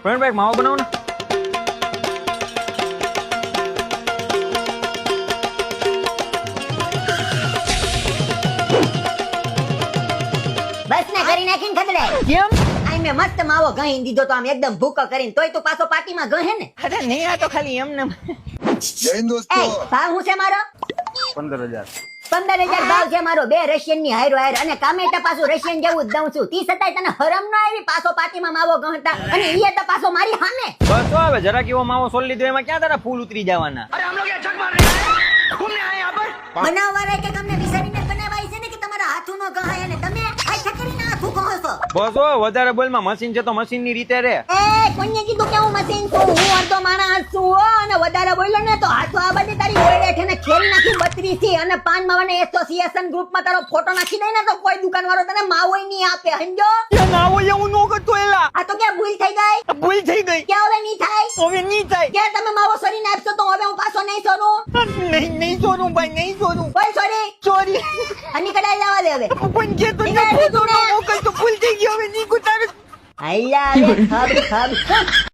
પ્રવીણભાઈ માવો બનાવો ને. બસ ને કરી નાખીને ખદડે. કેમ? આઈ મેં મસ્ત માવો ગહીં દીધો તો આમ એકદમ ભૂકો કરીને, તોય તું પાછો પાર્ટીમાં ગહે ને. અરે નહીં, આ તો ખાલી એમને. જય હિન્દ દોસ્તો. એ ભાવ હું છે મારો 15,000. 15,000 ભાવ છે મારો. બે રશિયન ની હાયરો હાયર અને કામેટા પાછું રશિયન જેવું જ દઉં છું. તી છતાંય તને હરમ ન આવી પાછો પાર્ટીમાં માવો ગહતા અને ઈ તો પાછો મારી સામે. બસ તો હવે જરાક એવો માવો સોલ લીધો એમાં ક્યાં તારા ફૂલ ઉતરી જવાના. બનાવવાળા કે તમને વિચારીને બનાવાય છે ને કે તમારા હાથું નો ગહાય અને તમે આ છકરીના હાથું કહો છો. બસ હો, વધારે બોલમાં મશીન છે તો મશીન ની રીતે રે. એ કોને કીધું કે હું મશીન છું? હું અડધો માણસ છું હો. અને વધારે બોલ્યો ને તો હાથો આ બધી તારી ઓળે છે ને ખેલ નાખી 32 થી અને પાન માવાને એસોસિએશન ગ્રુપમાં તારો ફોટો નાખી દે ને તો કોઈ દુકાનવાળો તને માવોય નહીં આપે. સમજો? માવો એવું નો કરતો એલા. આ તો ક્યાં ભૂલ થઈ ગઈ? ભૂલ થઈ ગઈ. કે હવે નહીં થાય? હવે નહીં થાય. કે તમે માવો સરીને આપશો તો હવે હું પાછો નહીં સોરું. નહીં સોનું ભાઈ, નહીં સોનું. કોઈ સોરી સોરી. આની કડાઈ જવા દે હવે. પણ જે તો નીકળ, નીકળ. મોકલ તો ભૂલ થઈ ગઈ, હવે નહીં કુતાર. આયા હવે ખબ ખબ